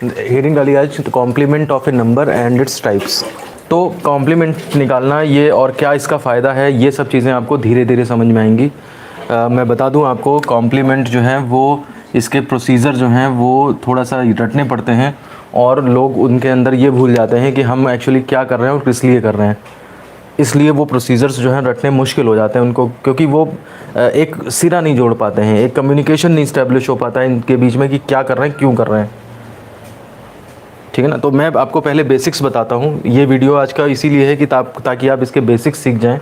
Heading डाली आज complement of a number and its types. तो कॉम्प्लीमेंट निकालना ये और क्या इसका फ़ायदा है, ये सब चीज़ें आपको धीरे धीरे समझ में आएंगी। मैं बता दूं आपको, कॉम्प्लीमेंट जो है वो इसके प्रोसीजर जो हैं वो थोड़ा सा रटने पड़ते हैं और लोग उनके अंदर ये भूल जाते हैं कि हम एक्चुअली क्या कर रहे हैं और किस लिए कर रहे हैं। इसलिए वो प्रोसीजर्स जो हैं रटने मुश्किल हो जाते हैं उनको, क्योंकि वो एक सिरा नहीं जोड़ पाते हैं, एक कम्युनिकेशन नहीं इस्टेब्लिश हो पाता है इनके बीच में कि क्या कर रहे हैं, क्यों कर रहे हैं। ठीक है ना। तो मैं आपको पहले बेसिक्स बताता हूँ। ये वीडियो आज का इसीलिए है कि ताकि आप इसके बेसिक्स सीख जाएं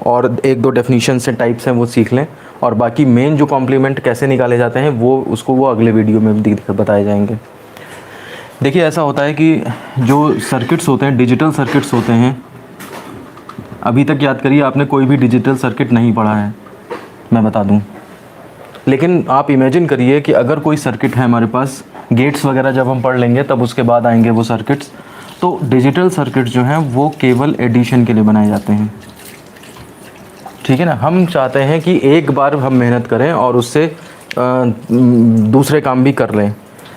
और एक दो डेफिनेशन से टाइप्स हैं वो सीख लें, और बाकी मेन जो कॉम्प्लीमेंट कैसे निकाले जाते हैं वो अगले वीडियो में बताए जाएंगे। देखिए ऐसा होता है कि जो सर्किट्स होते हैं, डिजिटल सर्किट्स होते हैं, अभी तक याद करिए आपने कोई भी डिजिटल सर्किट नहीं पढ़ा है, मैं बता दूं। लेकिन आप इमेजिन करिए कि अगर कोई सर्किट है हमारे पास, गेट्स वगैरह जब हम पढ़ लेंगे तब उसके बाद आएंगे वो सर्किट्स। तो डिजिटल सर्किट्स जो हैं वो केवल एडिशन के लिए बनाए जाते हैं। ठीक है ना। हम चाहते हैं कि एक बार हम मेहनत करें और उससे दूसरे काम भी कर लें।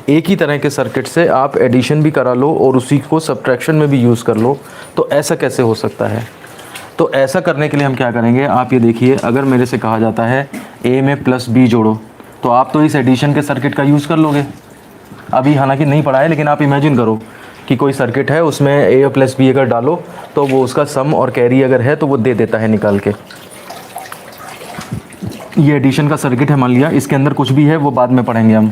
एक ही तरह के सर्किट से आप एडिशन भी करा लो और उसी को सब्ट्रैक्शन में भी यूज़ कर लो। तो ऐसा कैसे हो सकता है? तो ऐसा करने के लिए हम क्या करेंगे, आप ये देखिए, अगर मेरे से कहा जाता है ए में प्लस बी जोड़ो, तो आप तो इस एडिशन के सर्किट का यूज़ कर लोगे। अभी हालांकि नहीं पढ़ा है, लेकिन आप इमेजिन करो कि कोई सर्किट है, उसमें ए प्लस बी अगर डालो तो वो उसका सम और कैरी अगर है तो वो दे देता है निकाल के। ये एडिशन का सर्किट है मान लिया, इसके अंदर कुछ भी है वो बाद में पढ़ेंगे हम।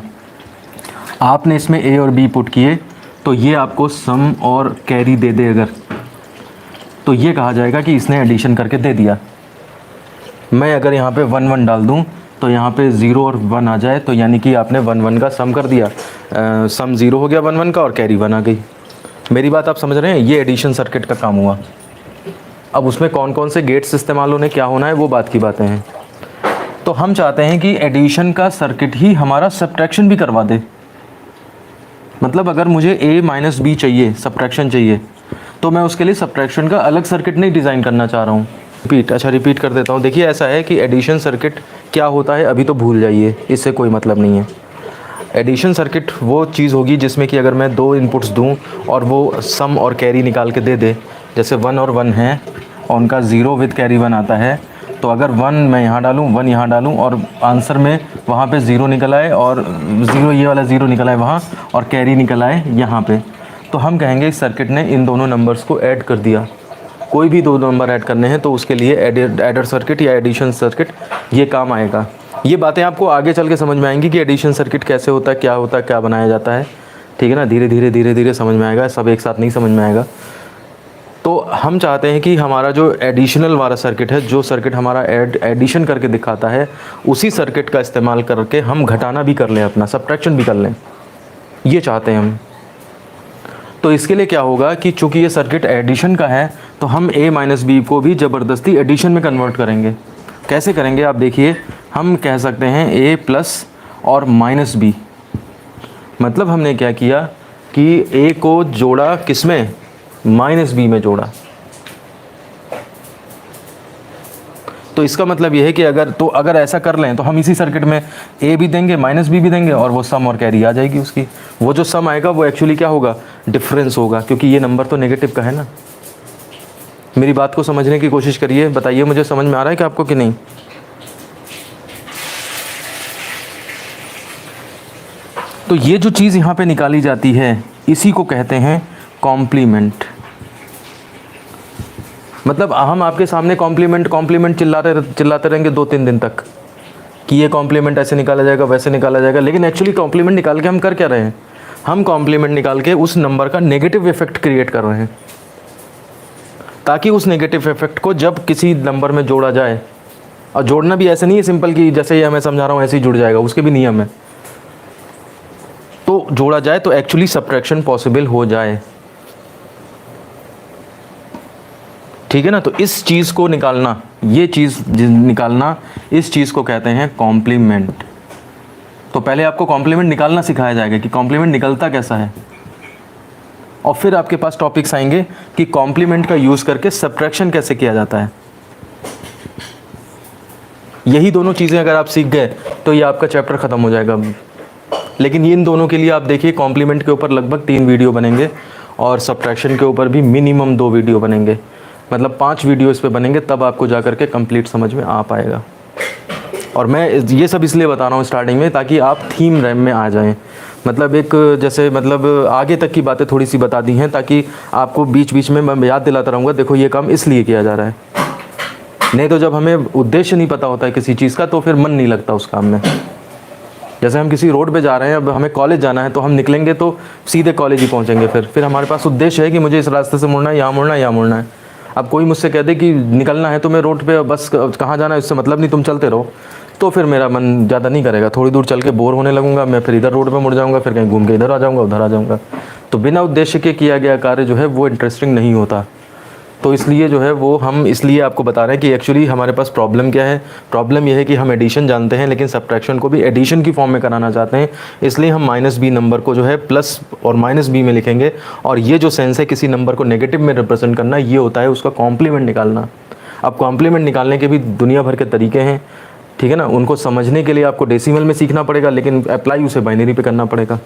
आपने इसमें ए और बी पुट किए तो ये आपको सम और कैरी दे दे अगर, तो ये कहा जाएगा कि इसने एडिशन करके दे दिया। मैं अगर यहाँ पे 1 1 डाल दूँ तो यहाँ पे 0 और 1 आ जाए, तो यानी कि आपने 1 1 का सम कर दिया। सम 0 हो गया 1 1 का और कैरी 1 आ गई। मेरी बात आप समझ रहे हैं? ये एडिशन सर्किट का काम हुआ। अब उसमें कौन कौन से गेट्स इस्तेमाल होने, क्या होना है, वो बात की बातें हैं। तो हम चाहते हैं कि एडिशन का सर्किट ही हमारा सब्ट्रैक्शन भी करवा दे। मतलब अगर मुझे a माइनस बी चाहिए, सब्ट्रैक्शन चाहिए, तो मैं उसके लिए सब्ट्रैक्शन का अलग सर्किट नहीं डिज़ाइन करना चाह रहा हूँ। रिपीट कर देता हूँ। देखिए ऐसा है कि एडिशन सर्किट क्या होता है अभी तो भूल जाइए, इससे कोई मतलब नहीं है। एडिशन सर्किट वो चीज़ होगी जिसमें कि अगर मैं 2 इनपुट्स दूँ और वो सम और कैरी निकाल के दे दे, जैसे 1 और 1 है और उनका 0 विद कैरी 1 आता है, तो अगर 1 मैं यहाँ डालूँ, 1 यहाँ डालूँ और आंसर में वहाँ पे 0 निकल आए और 0 ये वाला 0 निकल आए वहाँ और कैरी निकल आए यहाँ पे, तो हम कहेंगे इस सर्किट ने इन दोनों नंबर्स को ऐड कर दिया। कोई भी 2 नंबर ऐड करने हैं तो उसके लिए एडर सर्किट या एडिशन सर्किट ये काम आएगा। ये बातें आपको आगे चल के समझ में आएंगी कि एडिशन सर्किट कैसे होता है, क्या बनाया जाता है। ठीक है ना। धीरे धीरे समझ में आएगा, सब एक साथ नहीं समझ में आएगा। तो हम चाहते हैं कि हमारा जो एडिशनल वाला सर्किट है, जो सर्किट हमारा एडिशन करके दिखाता है, उसी सर्किट का इस्तेमाल करके हम घटाना भी कर लें, अपना सब्ट्रैक्शन भी कर लें, ये चाहते हैं हम। तो इसके लिए क्या होगा कि चूंकि ये सर्किट एडिशन का है तो हम a माइनस बी को भी ज़बरदस्ती एडिशन में कन्वर्ट करेंगे। कैसे करेंगे आप देखिए, हम कह सकते हैं a प्लस और माइनस बी। मतलब हमने क्या किया कि a को जोड़ा किस में, माइनस बी में जोड़ा। तो इसका मतलब ये है कि अगर ऐसा कर लें तो हम इसी सर्किट में a भी देंगे, माइनस बी भी देंगे और वो सम और कैरी आ जाएगी उसकी। वो जो सम आएगा वो एक्चुअली क्या होगा, डिफरेंस होगा, क्योंकि ये नंबर तो नेगेटिव का है ना। मेरी बात को समझने की कोशिश करिए, बताइए मुझे समझ में आ रहा है कि आपको कि नहीं। तो ये जो चीज़ यहाँ पे निकाली जाती है इसी को कहते हैं कॉम्प्लीमेंट। मतलब हम आपके सामने कॉम्प्लीमेंट चिल्लाते रहेंगे 2-3 दिन तक कि ये कॉम्प्लीमेंट ऐसे निकाला जाएगा, वैसे निकाला जाएगा, लेकिन एक्चुअली कॉम्प्लीमेंट निकाल के हम कर क्या रहे हैं, हम कॉम्प्लीमेंट निकाल के उस नंबर का नेगेटिव इफेक्ट क्रिएट कर रहे हैं, ताकि उस नेगेटिव इफेक्ट को जब किसी नंबर में जोड़ा जाए, और जोड़ना भी ऐसे नहीं है सिंपल कि जैसे ये मैं समझा रहा हूँ ऐसे ही जुड़ जाएगा, उसके भी नियम है। तो जोड़ा जाए तो एक्चुअली सब्ट्रैक्शन पॉसिबल हो जाए। ठीक है ना। तो इस चीज़ को निकालना, ये चीज़ निकालना, इस चीज़ को कहते हैं कॉम्प्लीमेंट। तो पहले आपको कॉम्प्लीमेंट निकालना सिखाया जाएगा कि कॉम्प्लीमेंट निकलता कैसा है, और फिर आपके पास टॉपिक्स आएंगे कि कॉम्प्लीमेंट का यूज़ करके सब्ट्रैक्शन कैसे किया जाता है। यही दोनों चीज़ें अगर आप सीख गए तो ये आपका चैप्टर ख़त्म हो जाएगा। लेकिन इन दोनों के लिए आप देखिए कॉम्प्लीमेंट के ऊपर लगभग 3 वीडियो बनेंगे और सब्ट्रैक्शन के ऊपर भी मिनिमम 2 वीडियो बनेंगे, मतलब 5 वीडियो इस पे बनेंगे, तब आपको जा कर के कंप्लीट समझ में आ पाएगा। और मैं ये सब इसलिए बता रहा हूँ स्टार्टिंग में ताकि आप थीम रैम में आ जाएं, मतलब एक जैसे मतलब आगे तक की बातें थोड़ी सी बता दी हैं ताकि आपको बीच बीच में मैं याद दिलाता रहूँगा, देखो ये काम इसलिए किया जा रहा है। नहीं तो जब हमें उद्देश्य नहीं पता होता है किसी चीज़ का तो फिर मन नहीं लगता उस काम में। जैसे हम किसी रोड पे जा रहे हैं, अब हमें कॉलेज जाना है तो हम निकलेंगे तो सीधे कॉलेज ही पहुंचेंगे, फिर हमारे पास उद्देश्य है कि मुझे इस रास्ते से मुड़ना है, यहाँ मुड़ना है, यहाँ मुड़ना है। अब कोई मुझसे कह दे कि निकलना है तो मैं रोड पे बस कहाँ जाना है उससे मतलब नहीं, तुम चलते रहो, तो फिर मेरा मन ज़्यादा नहीं करेगा, थोड़ी दूर चल के बोर होने लगूंगा, मैं फिर इधर रोड पे मुड़ जाऊंगा, फिर कहीं घूम के इधर आ जाऊंगा, उधर आ जाऊंगा। तो बिना उद्देश्य के किया गया कार्य जो है वो इंटरेस्टिंग नहीं होता। तो इसलिए जो है वो हम इसलिए आपको बता रहे हैं कि एक्चुअली हमारे पास प्रॉब्लम क्या है। प्रॉब्लम यह है कि हम एडिशन जानते हैं लेकिन सब्ट्रैक्शन को भी एडिशन की फॉर्म में कराना चाहते हैं, इसलिए हम -b नंबर को जो है प्लस और -b में लिखेंगे। और ये जो सेंस है किसी नंबर को नेगेटिव में रिप्रेजेंट करना, ये होता है उसका कॉम्प्लीमेंट निकालना। अब कॉम्प्लीमेंट निकालने के भी दुनिया भर के तरीके हैं, ठीक है ना। उनको समझने के लिए आपको डेसिमल में सीखना पड़ेगा, लेकिन अप्लाई उसे बाइनरी पे करना पड़ेगा।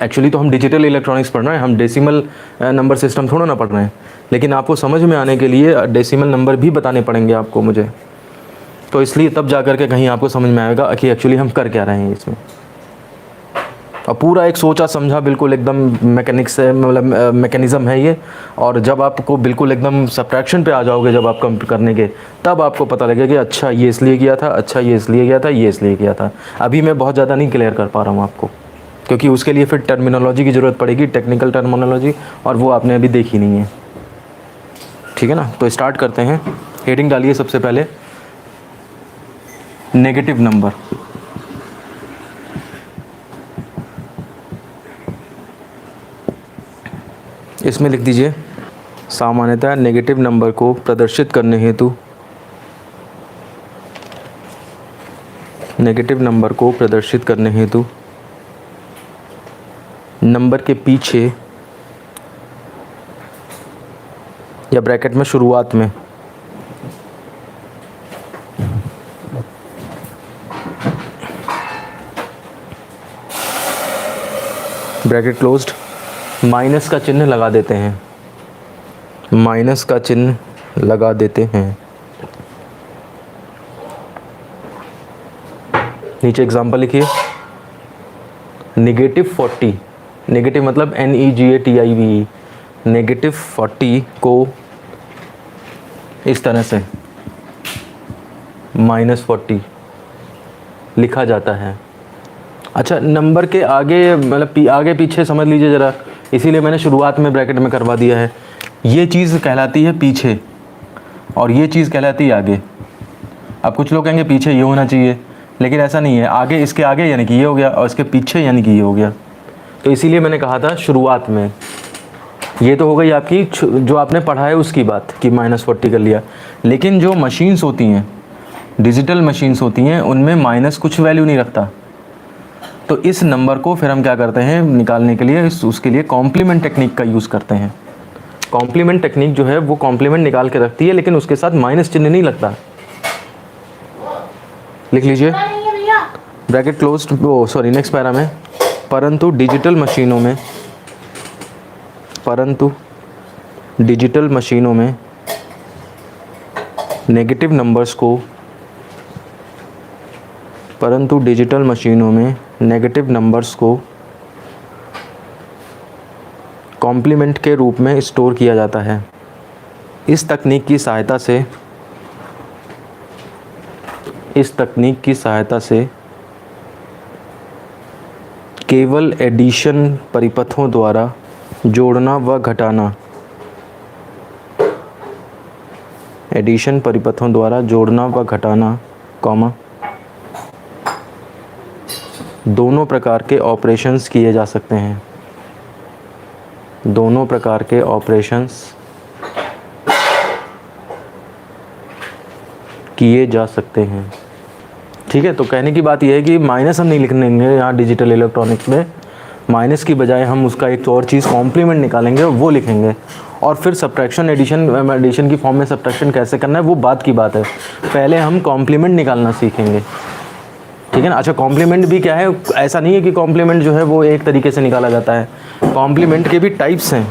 एक्चुअली तो हम डिजिटल इलेक्ट्रॉनिक्स पढ़ रहे हैं, हम डेसिमल नंबर सिस्टम थोड़ा ना पढ़ रहे हैं, लेकिन आपको समझ में आने के लिए डेसिमल नंबर भी बताने पड़ेंगे आपको मुझे, तो इसलिए तब जा कर के कहीं आपको समझ में आएगा कि एक्चुअली हम कर क्या रहे हैं इसमें। और पूरा एक सोचा समझा बिल्कुल एकदम मैकेनिक्स है, मतलब मैकेनिज़्म है ये। और जब आपको बिल्कुल एकदम सब्ट्रैक्शन पे आ जाओगे जब आप कम करने के, तब आपको पता लगेगा कि अच्छा ये इसलिए किया था, अच्छा ये इसलिए किया था, ये इसलिए किया था। अभी मैं बहुत ज़्यादा नहीं क्लियर कर पा रहा हूँ आपको, क्योंकि उसके लिए फिर टर्मिनोलॉजी की ज़रूरत पड़ेगी, टेक्निकल टर्मिनोलॉजी, और वो आपने अभी देखी नहीं है, ठीक है ना। तो स्टार्ट करते हैं। हेडिंग डालिए सबसे पहले नेगेटिव नंबर। इसमें लिख दीजिए सामान्यतः नेगेटिव नंबर को प्रदर्शित करने हेतु, नेगेटिव नंबर को प्रदर्शित करने हेतु नंबर के पीछे या ब्रैकेट में शुरुआत में ब्रैकेट क्लोज्ड माइनस का चिन्ह लगा देते हैं, माइनस का चिन्ह लगा देते हैं। नीचे एग्जांपल लिखिए, -40, नेगेटिव मतलब NEGATIVE, -40 को इस तरह से -40 लिखा जाता है। अच्छा, नंबर के आगे मतलब आगे पीछे समझ लीजिए ज़रा, इसीलिए मैंने शुरुआत में ब्रैकेट में करवा दिया है। ये चीज़ कहलाती है पीछे और ये चीज़ कहलाती है आगे। अब कुछ लोग कहेंगे पीछे ये होना चाहिए, लेकिन ऐसा नहीं है। आगे, इसके आगे यानी कि ये हो गया, और इसके पीछे यानी कि ये हो गया। तो इसीलिए मैंने कहा था शुरुआत में। ये तो हो गई आपकी जो आपने पढ़ा है उसकी बात कि -40 कर लिया, लेकिन जो मशीन्स होती हैं, डिजिटल मशीन्स होती हैं, उनमें माइनस कुछ वैल्यू नहीं रखता। तो इस नंबर को फिर हम क्या करते हैं निकालने के लिए, उसके लिए कॉम्प्लीमेंट टेक्निक का यूज़ करते हैं। कॉम्प्लीमेंट टेक्निक जो है वो कॉम्प्लीमेंट निकाल के रखती है, लेकिन उसके साथ माइनस चिन्ह नहीं लगता। लिख लीजिए ब्रैकेट क्लोज्ड, वो सॉरी नेक्स्ट पैरा में, परंतु डिजिटल मशीनों में नेगेटिव नंबर्स को, परंतु डिजिटल मशीनों में नेगेटिव नंबर्स को कॉम्प्लीमेंट के रूप में स्टोर किया जाता है। इस तकनीक की सहायता से केवल एडिशन परिपथों द्वारा जोड़ना व घटाना, एडिशन परिपथों द्वारा जोड़ना व घटाना, कॉमा, दोनों प्रकार के ऑपरेशंस किए जा सकते हैं। दोनों प्रकार के ऑपरेशंस किए जा सकते हैं, ठीक है। तो कहने की बात यह है कि माइनस हम नहीं लिखेंगे यहाँ डिजिटल इलेक्ट्रॉनिक्स में, माइनस की बजाय हम उसका एक और चीज़ कॉम्प्लीमेंट निकालेंगे और वो लिखेंगे। और फिर सब्ट्रैक्शन एडिशन की फॉर्म में सब्ट्रैक्शन कैसे करना है वो बात की बात है, पहले हम कॉम्प्लीमेंट निकालना सीखेंगे, ठीक है ना। अच्छा, कॉम्प्लीमेंट भी क्या है, ऐसा नहीं है कि कॉम्प्लीमेंट जो है वो एक तरीके से निकाला जाता है, कॉम्प्लीमेंट के भी टाइप्स हैं,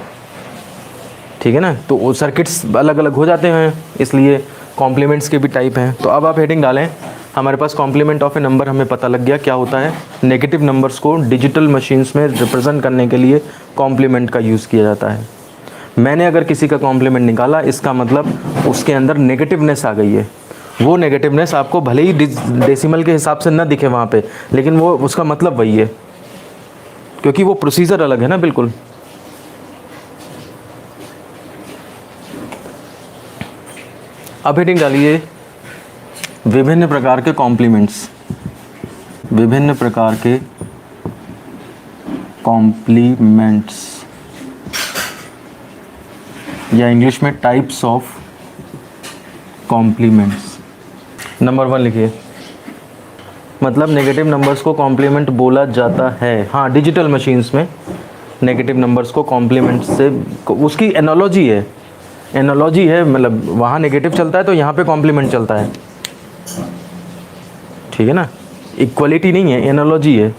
ठीक है ना। तो वो सर्किट्स अलग अलग हो जाते हैं, इसलिए कॉम्प्लीमेंट्स के भी टाइप हैं। तो अब आप हेडिंग डालें, हमारे पास कॉम्प्लीमेंट ऑफ ए नंबर हमें पता लग गया क्या होता है। नेगेटिव नंबर्स को डिजिटल मशीन्स में रिप्रेजेंट करने के लिए कॉम्प्लीमेंट का यूज़ किया जाता है। मैंने अगर किसी का कॉम्प्लीमेंट निकाला, इसका मतलब उसके अंदर नेगेटिवनेस आ गई है। वो नेगेटिवनेस आपको भले ही डेसिमल के हिसाब से ना दिखे वहाँ पे, लेकिन वो उसका मतलब वही है, क्योंकि वो प्रोसीजर अलग है ना बिल्कुल। अब हेडिंग डालिए विभिन्न प्रकार के कॉम्प्लीमेंट्स, विभिन्न प्रकार के कॉम्प्लीमेंट्स, या इंग्लिश में टाइप्स ऑफ कॉम्प्लीमेंट्स। नंबर 1 लिखिए, मतलब नेगेटिव नंबर्स को कॉम्प्लीमेंट बोला जाता है। हाँ, डिजिटल मशीन्स में नेगेटिव नंबर्स को कॉम्प्लीमेंट से, उसकी एनालॉजी है, एनालॉजी है, मतलब वहाँ नेगेटिव चलता है तो यहाँ पे कॉम्प्लीमेंट चलता है, ठीक है ना। इक्वलिटी नहीं है, एनालॉजी है।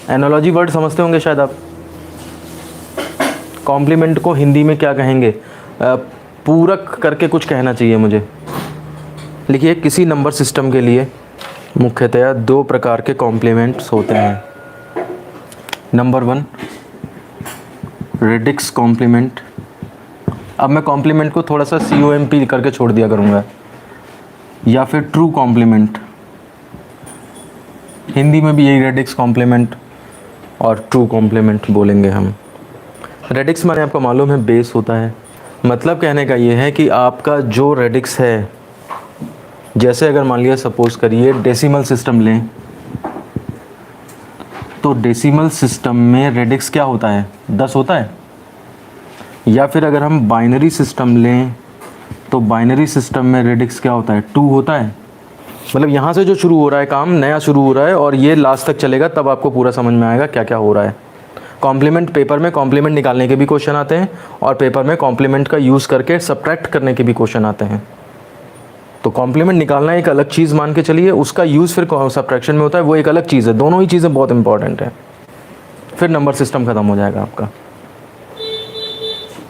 एनालॉजी वर्ड समझते होंगे शायद आप। कॉम्प्लीमेंट को हिंदी में क्या कहेंगे, पूरक करके कुछ कहना चाहिए मुझे। लिखिए, किसी नंबर सिस्टम के लिए मुख्यतया 2 प्रकार के कॉम्प्लीमेंट्स होते हैं। Number 1 radix complement. अब मैं कॉम्प्लीमेंट को थोड़ा सा COMP करके छोड़ दिया करूँगा, या फिर ट्रू कॉम्प्लीमेंट। हिंदी में भी यही रेडिक्स कॉम्प्लीमेंट और ट्रू कॉम्प्लीमेंट बोलेंगे हम। रेडिक्स माने आपको मालूम है बेस होता है। मतलब कहने का ये है कि आपका जो रेडिक्स है, जैसे अगर मान लिया सपोज करिए डेसिमल सिस्टम लें, तो डेसिमल सिस्टम में रेडिक्स क्या होता है, 10 होता है। या फिर अगर हम बाइनरी सिस्टम लें, तो बाइनरी सिस्टम में रेडिक्स क्या होता है, 2 होता है। मतलब यहाँ से जो शुरू हो रहा है काम, नया शुरू हो रहा है और ये लास्ट तक चलेगा, तब आपको पूरा समझ में आएगा क्या क्या हो रहा है। कॉम्प्लीमेंट, पेपर में कॉम्प्लीमेंट निकालने के भी क्वेश्चन आते हैं, और पेपर में कॉम्प्लीमेंट का यूज़ करके सब्ट्रैक्ट करने के भी क्वेश्चन आते हैं। तो कॉम्प्लीमेंट निकालना एक अलग चीज़ मान के चलिए, उसका यूज़ फिर सब्ट्रैक्शन में होता है, वो एक अलग चीज़ है। दोनों ही चीज़ें बहुत इंपॉर्टेंट है, फिर नंबर सिस्टम ख़त्म हो जाएगा आपका।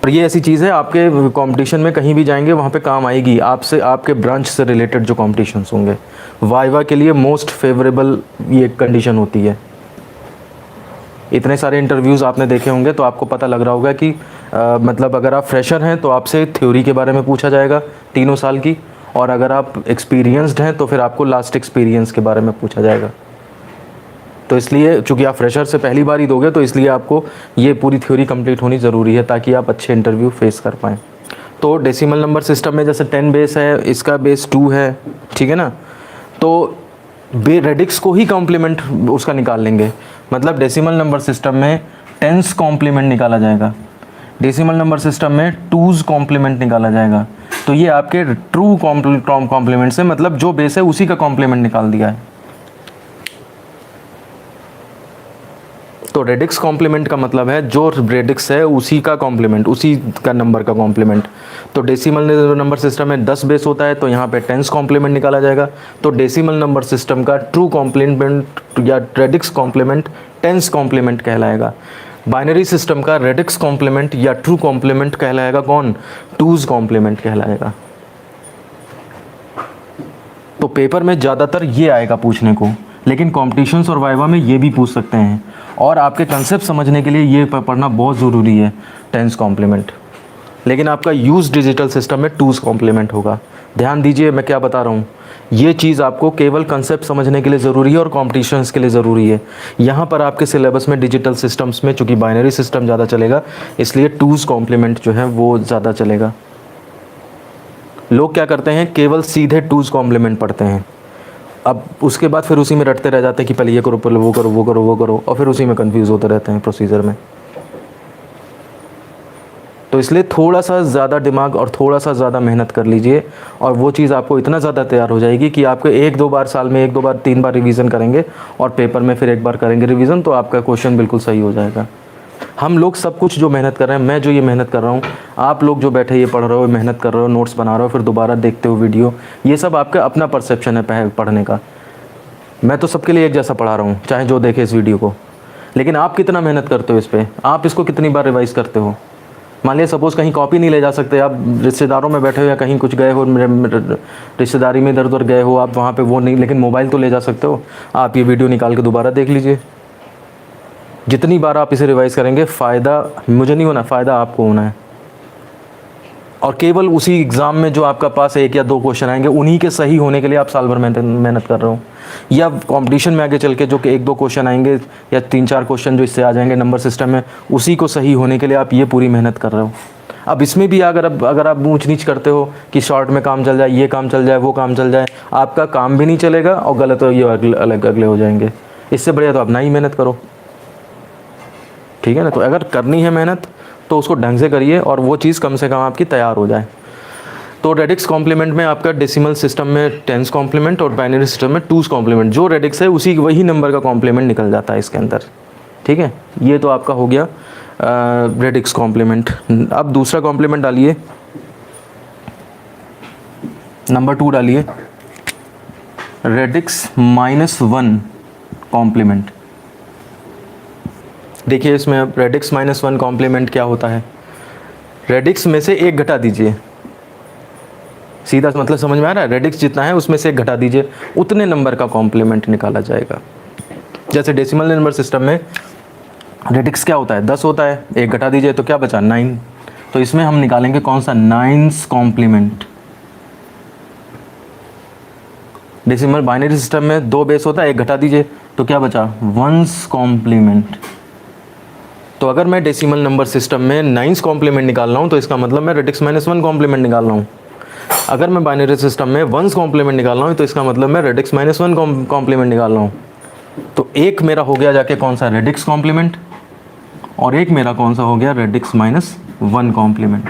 और ये ऐसी चीज़ है, आपके कंपटीशन में कहीं भी जाएंगे वहाँ पे काम आएगी, आपसे आपके ब्रांच से रिलेटेड जो कॉम्पिटिशन्स होंगे। वाइवा के लिए मोस्ट फेवरेबल ये कंडीशन होती है। इतने सारे इंटरव्यूज़ आपने देखे होंगे तो आपको पता लग रहा होगा कि मतलब अगर आप फ्रेशर हैं तो आपसे थ्योरी के बारे में पूछा जाएगा 3 साल की, और अगर आप एक्सपीरियंस्ड हैं तो फिर आपको लास्ट एक्सपीरियंस के बारे में पूछा जाएगा। तो इसलिए चूँकि आप फ्रेशर से पहली बार ही दोगे, तो इसलिए आपको ये पूरी थ्योरी कंप्लीट होनी ज़रूरी है, ताकि आप अच्छे इंटरव्यू फेस कर पाएँ। तो डेसिमल नंबर सिस्टम में जैसे 10 बेस है, इसका बेस 2 है, ठीक है ना। तो रेडिक्स को ही कॉम्प्लीमेंट उसका निकाल लेंगे। मतलब डेसिमल नंबर सिस्टम में 10s कॉम्प्लीमेंट निकाला जाएगा, डेसिमल नंबर सिस्टम में 2s कॉम्प्लीमेंट निकाला जाएगा। तो ये आपके ट्रू कॉम्प्लीमेंट से, मतलब जो बेस है उसी का कॉम्प्लीमेंट निकाल दिया है। तो रेडिक्स कॉम्प्लीमेंट का मतलब है जो रेडिक्स है उसी का कॉम्प्लीमेंट, उसी का नंबर का कॉम्प्लीमेंट। तो डेसिमल नंबर सिस्टम में 10 बेस होता है, तो यहाँ पे 10s कॉम्प्लीमेंट निकाला जाएगा। तो डेसिमल नंबर सिस्टम का ट्रू कॉम्प्लीमेंट या रेडिक्स कॉम्प्लीमेंट 10s कॉम्प्लीमेंट कहलाएगा। बाइनरी सिस्टम का रेडिक्स कॉम्प्लीमेंट या ट्रू कॉम्प्लीमेंट कहलाएगा कौन, 2s कॉम्प्लीमेंट कहलाएगा। तो पेपर में ज़्यादातर ये आएगा पूछने को, लेकिन कॉम्पिटिशन्स और वाइवा में ये भी पूछ सकते हैं। और आपके कंसेप्ट समझने के लिए ये पढ़ना बहुत ज़रूरी है 10s कॉम्प्लीमेंट। लेकिन आपका यूज़ डिजिटल सिस्टम में 2s कॉम्प्लीमेंट होगा। ध्यान दीजिए मैं क्या बता रहा हूँ, ये चीज़ आपको केवल कंसेप्ट समझने के लिए ज़रूरी है और कॉम्पिटिशन्स के लिए ज़रूरी है। यहाँ पर आपके सिलेबस में डिजिटल सिस्टम्स में चूँकि बाइनरी सिस्टम ज़्यादा चलेगा, इसलिए 2s कॉम्प्लीमेंट जो है वो ज़्यादा चलेगा। लोग क्या करते हैं, केवल सीधे 2s कॉम्प्लीमेंट पढ़ते हैं, अब उसके बाद फिर उसी में रटते रह जाते हैं कि पहले ये करो, पहले वो करो, वो करो, वो करो, और फिर उसी में कंफ्यूज होते रहते हैं प्रोसीजर में। तो इसलिए थोड़ा सा ज़्यादा दिमाग और थोड़ा सा ज़्यादा मेहनत कर लीजिए, और वो चीज़ आपको इतना ज़्यादा तैयार हो जाएगी कि आपको 1-2 बार साल में 1-2 बार 3 बार रिवीजन करेंगे, और पेपर में फिर 1 बार करेंगे रिवीजन, तो आपका क्वेश्चन बिल्कुल सही हो जाएगा। हम लोग सब कुछ जो मेहनत कर रहे हैं, मैं जो ये मेहनत कर रहा हूँ, आप लोग जो बैठे ये पढ़ रहे हो, मेहनत कर रहे हो, नोट्स बना रहे हो, फिर दोबारा देखते हो वीडियो, ये सब आपका अपना परसेप्शन है पढ़ने का। मैं तो सबके लिए एक जैसा पढ़ा रहा हूँ, चाहे जो देखे इस वीडियो को, लेकिन आप कितना मेहनत करते हो इस पर, आप इसको कितनी बार रिवाइज़ करते हो। मान लिया सपोज़ कहीं कॉपी नहीं ले जा सकते, आप रिश्तेदारों में बैठे हो या कहीं कुछ गए हो, रिश्तेदारी में इधर उधर गए हो आप, वहाँ पे वो नहीं, लेकिन मोबाइल तो ले जा सकते हो। आप ये वीडियो निकाल के दोबारा देख लीजिए। जितनी बार आप इसे रिवाइज़ करेंगे, फ़ायदा मुझे नहीं होना, फ़ायदा आपको होना है। और केवल उसी एग्ज़ाम में जो आपका पास 1 या 2 क्वेश्चन आएंगे, उन्हीं के सही होने के लिए आप साल भर मेहनत कर रहे हो, या कंपटीशन में आगे चल के जो कि 1-2 क्वेश्चन आएंगे या 3-4 क्वेश्चन जो इससे आ जाएंगे नंबर सिस्टम में, उसी को सही होने के लिए आप ये पूरी मेहनत कर रहे हो। अब इसमें भी अगर आप ऊंच नीच करते हो कि शॉर्ट में काम चल जाए, ये काम चल जाए, वो काम चल जाए, आपका काम भी नहीं चलेगा और गलत ये अगले हो जाएंगे। इससे बढ़िया तो आप ना ही मेहनत करो, ठीक है ना। तो अगर करनी है मेहनत तो उसको ढंग से करिए और वो चीज़ कम से कम आपकी तैयार हो जाए। तो रेडिक्स कॉम्प्लीमेंट में आपका डेसिमल सिस्टम में 10s कॉम्प्लीमेंट और बाइनरी सिस्टम में 2s कॉम्प्लीमेंट, जो रेडिक्स है उसी वही नंबर का कॉम्प्लीमेंट निकल जाता है इसके अंदर, ठीक है। ये तो आपका हो गया रेडिक्स कॉम्प्लीमेंट। अब दूसरा कॉम्प्लीमेंट डालिए, नंबर 2 डालिए, रेडिक्स -1 कॉम्प्लीमेंट। देखिए इसमें अब रेडिक्स -1 कॉम्प्लीमेंट क्या होता है, रेडिक्स में से 1 घटा दीजिए, सीधा मतलब समझ में आ रहा है। रेडिक्स जितना है उसमें से 1 घटा दीजिए, उतने नंबर का कॉम्प्लीमेंट निकाला जाएगा। जैसे डेसिमल नंबर सिस्टम में रेडिक्स क्या होता है, 10 होता है, 1 घटा दीजिए तो क्या बचा, 9। तो इसमें हम निकालेंगे कौन सा, 9s complement. Decimal binary system में 2 बेस होता है, 1 घटा दीजिए तो क्या बचा, 1s कॉम्प्लीमेंट। तो अगर मैं डेसिमल नंबर सिस्टम में 9s कॉम्प्लीमेंट निकाल रहा हूँ तो इसका मतलब मैं रेडिक्स -1 कॉम्प्लीमेंट निकाल रहा हूँ। अगर मैं बाइनरी सिस्टम में 1s कॉम्प्लीमेंट निकाल रहा हूँ तो इसका मतलब मैं रेडिक्स -1 कॉम्प्लीमेंट निकाल रहा हूँ। तो एक मेरा हो गया जाके कौन सा, रेडिक्स कॉम्प्लीमेंट, और एक मेरा कौन सा हो गया, रेडिक्स -1 कॉम्प्लीमेंट।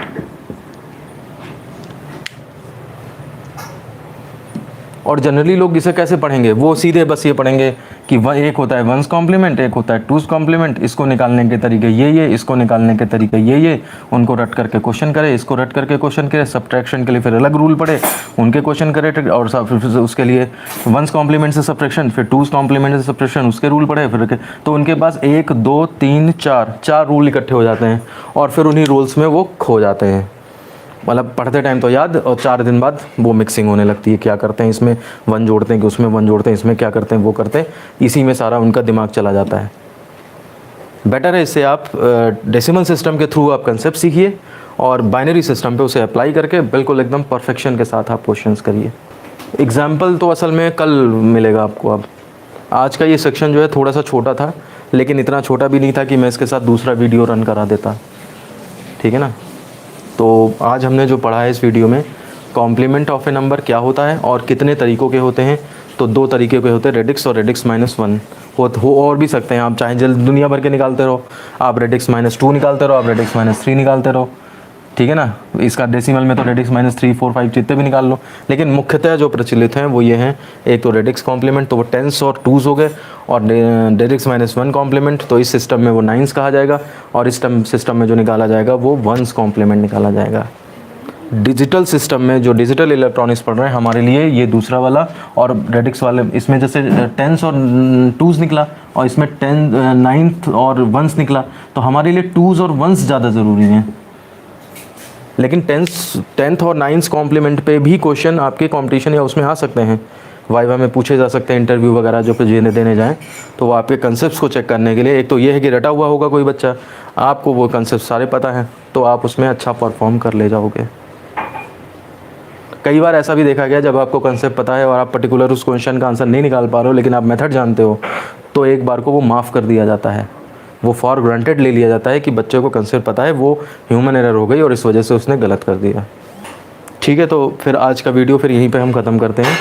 और जनरली लोग इसे कैसे पढ़ेंगे, वो सीधे बस ये पढ़ेंगे कि एक होता है 1s कॉम्प्लीमेंट, एक होता है 2s कॉम्प्लीमेंट, इसको निकालने के तरीके ये, इसको निकालने के तरीके ये, उनको रट करके क्वेश्चन करे, इसको रट करके क्वेश्चन करे, सब्ट्रैक्शन के लिए फिर अलग रूल पड़े, उनके क्वेश्चन करे, और फिर उसके लिए 1s कॉम्प्लीमेंट से सब्ट्रैक्शन, फिर 2s कॉम्प्लीमेंट से सब्ट्रैक्शन, उसके रूल पड़े फिर। तो उनके पास 1 2 3 4 रूल इकट्ठे हो जाते हैं और फिर उन्हीं रूल्स में वो खो जाते हैं। मतलब पढ़ते टाइम तो याद, और 4 दिन बाद वो मिक्सिंग होने लगती है, क्या करते हैं इसमें 1 जोड़ते हैं कि उसमें 1 जोड़ते हैं, इसमें क्या करते हैं वो करते हैं, इसी में सारा उनका दिमाग चला जाता है। बेटर है इससे आप डेसिमल सिस्टम के थ्रू आप कंसेप्ट सीखिए और बाइनरी सिस्टम पे उसे अप्लाई करके बिल्कुल एकदम परफेक्शन के साथ आप क्वेश्चंस करिए। एग्जाम्पल तो असल में कल मिलेगा आपको। अब आज का ये सेक्शन जो है थोड़ा सा छोटा था, लेकिन इतना छोटा भी नहीं था कि मैं इसके साथ दूसरा वीडियो रन करा देता, ठीक है ना। तो आज हमने जो पढ़ा है इस वीडियो में, कॉम्प्लीमेंट ऑफ ए नंबर क्या होता है और कितने तरीक़ों के होते हैं। तो 2 तरीके के होते हैं, रेडिक्स और रेडिक्स -1 हो और भी सकते हैं। आप चाहे जल्द दुनिया भर के निकालते रहो, आप रेडिक्स -2 निकालते रहो, आप रेडिक्स -3 निकालते रहो, ठीक है ना। इसका डेसिमल में तो रेडिक्स -3 4 5 जितने भी निकाल लो, लेकिन मुख्यतः जो प्रचलित हैं वो ये हैं, एक तो रेडिक्स कॉम्प्लीमेंट, तो वो 10s और 2s हो गए, और रेडिक्स -1 कॉम्प्लीमेंट, तो इस सिस्टम में वो 9s कहा जाएगा, और इस सिस्टम में जो निकाला जाएगा वो 1s कॉम्प्लीमेंट निकाला जाएगा। डिजिटल सिस्टम में जो डिजिटल इलेक्ट्रॉनिक्स पढ़ रहे हैं हमारे लिए ये दूसरा वाला, और रेडिक्स वाले इसमें जैसे 10s और 2s निकला और इसमें 9th और 1s निकला, तो हमारे लिए 2s और 1s ज़्यादा ज़रूरी हैं। लेकिन 10th और 9th कॉम्प्लीमेंट पे भी क्वेश्चन आपके कंपटीशन या उसमें आ सकते हैं, वाइवा में पूछे जा सकते हैं, इंटरव्यू वगैरह जो देने जाएं, तो वो आपके कंसेप्ट्स को चेक करने के लिए, एक तो ये है कि रटा हुआ होगा कोई बच्चा, आपको वो कंसेप्ट सारे पता हैं, तो आप उसमें अच्छा परफॉर्म कर ले जाओगे। कई बार ऐसा भी देखा गया, जब आपको कंसेप्ट पता है और आप पर्टिकुलर उस क्वेश्चन का आंसर नहीं निकाल पा रहे हो, लेकिन आप मेथड जानते हो, तो एक बार को वो माफ़ कर दिया जाता है, वो फॉर ग्रांटेड ले लिया जाता है कि बच्चे को कंसेप्ट पता है, वो ह्यूमन एरर हो गई और इस वजह से उसने गलत कर दिया। ठीक है, तो फिर आज का वीडियो फिर यहीं पे हम ख़त्म करते हैं।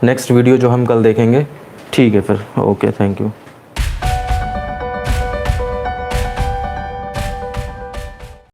नेक्स्ट वीडियो जो हम कल देखेंगे, ठीक है फिर, ओके, थैंक यू।